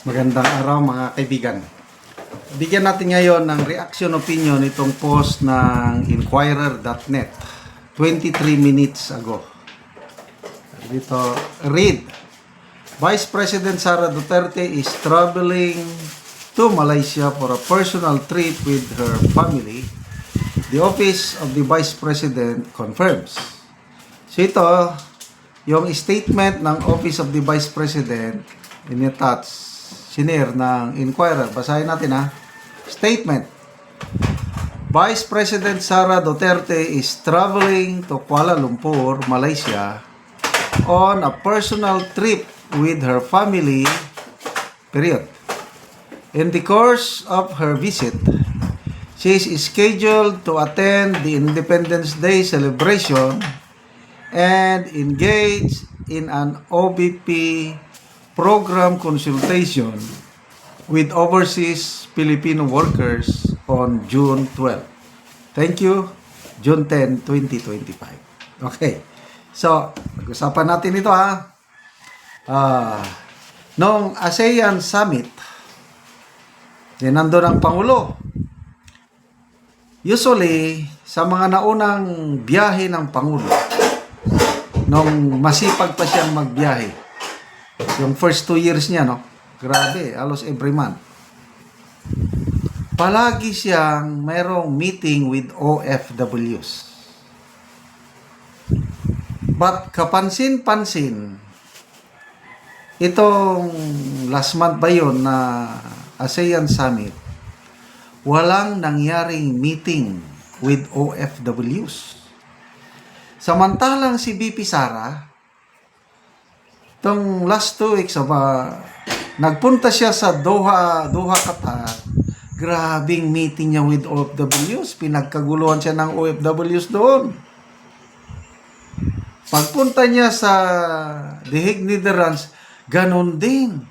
Magandang araw mga kaibigan. Bigyan natin ngayon ng reaction opinion itong post ng Inquirer.net 23 minutes ago. Dito, read. Vice President Sara Duterte is traveling to Malaysia for a personal trip with her family. The Office of the Vice President confirms. So ito, yung statement ng Office of the Vice President in-attach, sinir ng Inquirer. Basahin natin ha. Statement. Vice President Sara Duterte is traveling to Kuala Lumpur, Malaysia on a personal trip with her family, period. In the course of her visit, she is scheduled to attend the Independence Day celebration and engage in an OBP program consultation with overseas Filipino workers on June 12. Thank you. June 10, 2025. Okay. So, pag-usapan natin ito ha. Noong ASEAN Summit, nandun ang Pangulo. Usually, sa mga naunang biyahe ng Pangulo, nung masipag pa siyang magbiyahe, yung first 2 years niya, no? Grabe, halos every month. Palagi siyang mayroong meeting with OFWs. But kapansin-pansin, itong last month ba yun na ASEAN Summit, walang nangyaring meeting with OFWs. Samantalang si BP Sara, itong last 2 weeks, nagpunta siya sa Doha, Qatar. Grabing meeting niya with OFWs. Pinagkaguluhan siya ng OFWs doon. Pagpunta niya sa The Hague, Netherlands, ganun din.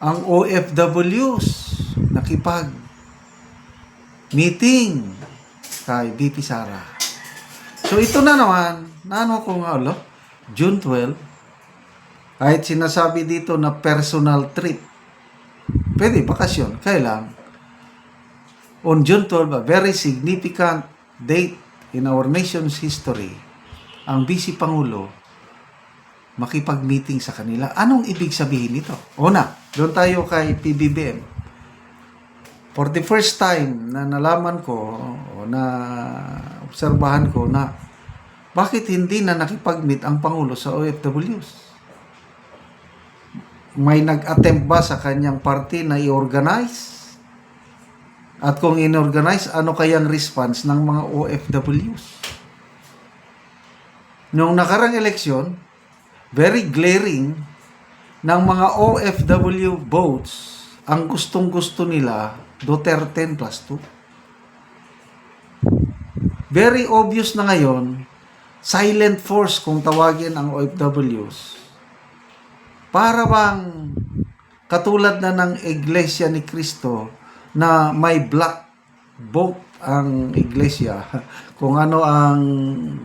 Ang OFWs nakipag-meeting kay BP Sara. So ito na naman, ko nga, June 12, kahit sinasabi dito na personal trip. Pwede, bakasyon. Kailang, on June 12, a very significant date in our nation's history, ang Vice Pangulo makipag-meeting sa kanila. Anong ibig sabihin nito? Una, doon tayo kay PBBM. For the first time na nalaman ko o na obserbahan ko na bakit hindi na nakipag-meet ang Pangulo sa OFWs? May nag-attempt ba sa kanyang party na i-organize? At kung in-organize, ano kayang response ng mga OFWs? Noong nakarang eleksyon, very glaring ng mga OFW votes, ang gustong-gusto nila, Duterte plus 2. Very obvious na ngayon, silent force kung tawagin ang OFWs. Para bang katulad na ng Iglesia ni Cristo na may black book ang Iglesia, kung ano ang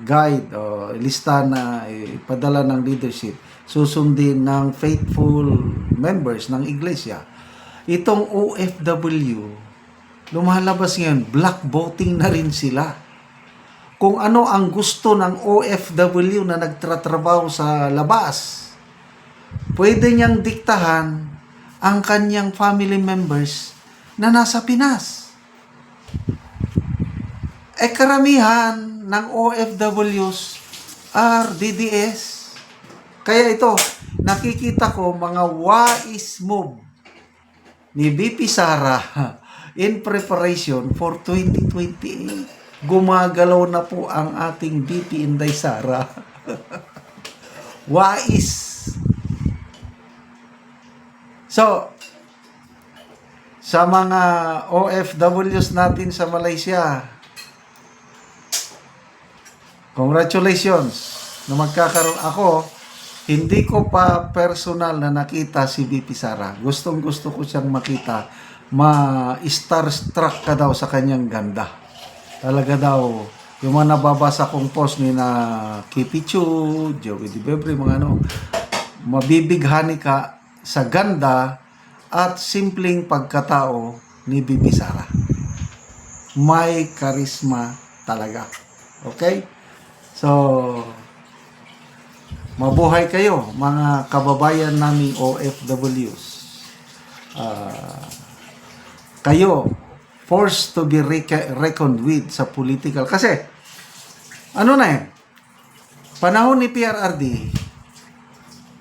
guide o lista na ipadala ng leadership, susundin ng faithful members ng Iglesia. Itong OFW, lumalabas ngayon, black voting na rin sila. Kung ano ang gusto ng OFW na nagtatrabaho sa labas, pwede niyang diktahan ang kanyang family members na nasa Pinas. Karamihan ng OFWs are DDS. Kaya ito, nakikita ko mga wise move ni BP Sara in preparation for 2028. Gumagalaw na po ang ating BP Inday Sara. Wise. So, sa mga OFWs natin sa Malaysia, congratulations na magkakaroon ako. Hindi ko pa personal na nakita si BP Sara. Gustong-gusto ko siyang makita. Ma-starstruck ka daw sa kanyang ganda. Talaga daw, yung mga nababasa kong post ni na Kipichu, Joey Di Bebre, mga ano, mabibighani ka sa ganda at simpleng pagkatao ni Bibi Sara. May karisma talaga. Okay? So, mabuhay kayo, mga kababayan naming OFWs. Kayo, forced to be reckoned with sa political. Kasi, ano na yan? Panahon ni PRRD,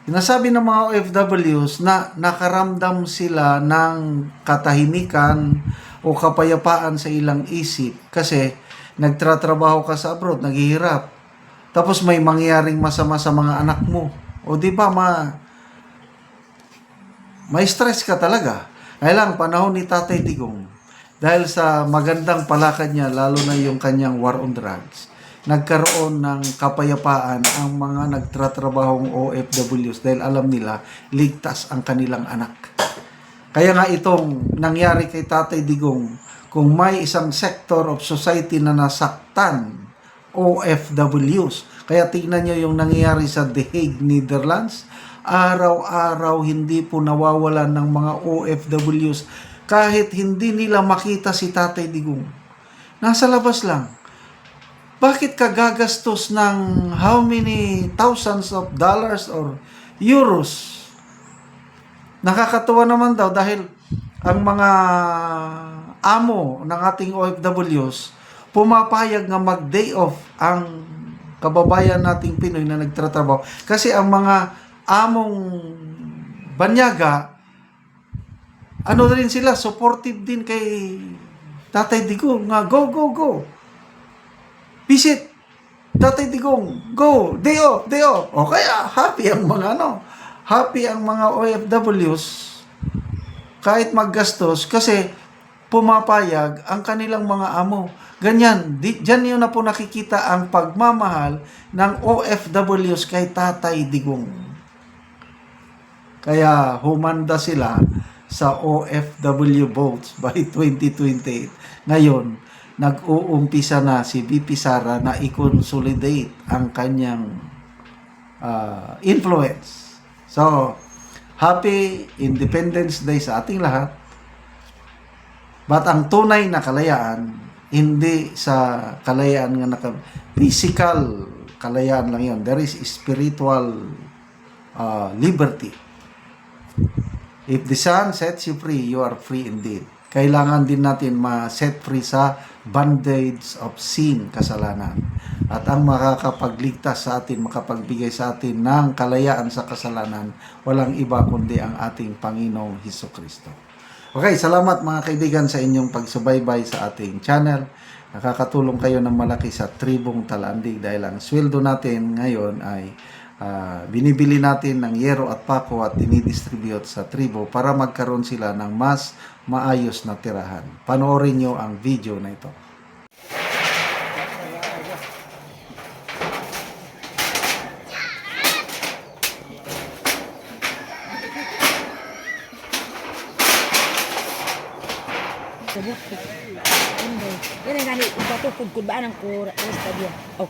sinasabi ng mga OFWs na nakaramdam sila ng katahimikan o kapayapaan sa ilang isip kasi nagtratrabaho ka sa abroad, naghihirap. Tapos may mangyaring masama sa mga anak mo. O di ba, may stress ka talaga. Kaya lang, panahon ni Tatay Digong, dahil sa magandang palakad niya, lalo na yung kanyang war on drugs, nagkaroon ng kapayapaan ang mga nagtratrabahong OFWs dahil alam nila, ligtas ang kanilang anak. Kaya nga itong nangyari kay Tatay Digong, kung may isang sector of society na nasaktan, OFWs. Kaya tingnan nyo yung nangyayari sa The Hague, Netherlands. Araw-araw hindi po nawawalan ng mga OFWs kahit hindi nila makita si Tatay Digong. Nasa labas lang. Bakit ka gagastos ng how many thousands of dollars or euros? Nakakatuwa naman daw dahil ang mga amo ng ating OFWs pumapayag na mag-day off ang kababayan nating Pinoy na nagtatrabaho. Kasi ang mga among banyaga, ano rin sila, supportive din kay Tatay Digong, nga go, go, go. Visit, Tatay Digong, go, day off, day off. O kaya, happy ang mga happy ang mga OFWs kahit maggastos kasi pumapayag ang kanilang mga amo. Ganyan, dyan yun na po nakikita ang pagmamahal ng OFWs kay Tatay Digong. Kaya humanda sila sa OFW votes by 2028. Ngayon, nag-uumpisa na si VP Sara na i-consolidate ang kanyang influence. So, happy Independence Day sa ating lahat. But ang tunay na kalayaan, hindi sa kalayaan nga physical kalayaan lang yun. There is spiritual liberty. If the Son sets you free, you are free indeed. Kailangan din natin ma-set free sa bondage of sin, kasalanan. At ang makakapagligtas sa atin, makapagbigay sa atin ng kalayaan sa kasalanan, walang iba kundi ang ating Panginoong Hesukristo. Okay, salamat mga kaibigan sa inyong pagsubaybay sa ating channel. Nakakatulong kayo ng malaki sa Tribong Talandig dahil ang sweldo natin ngayon ay binibili natin ng yero at pako at dinidistribute sa tribo para magkaroon sila ng mas maayos na tirahan. Panoorin nyo ang video na ito. Yan ang gani, ipatukod ba ng kura, alas tabi. Oh.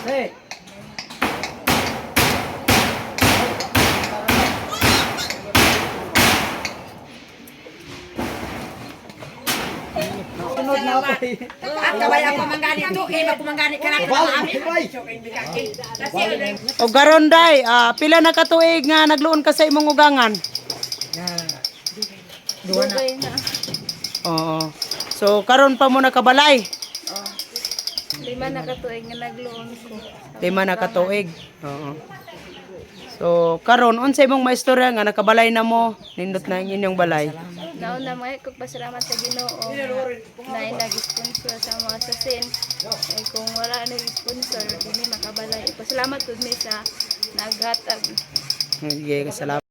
Hey. Sunod na ako. At kabay ako manggani ito, ako manggani ka na O garon day, pila na katuig nga nagluon ka sa imong ugangan? Duwa na. Oo. So karon pa mo nakabalay. Oh. 5 na katuig nga nagloon ko. 5 na katuig. Oo. So karon unsay imong maistorya nga nakabalay na mo, nindot na ang inyong balay. Nauna mga kong pasalamat sa Ginoo na nag-sponsor sa mga sasin. Eh, kung wala nag-sponsor, hindi makabalay. Pasalamat po mi sa naghatag. Sige, salamat.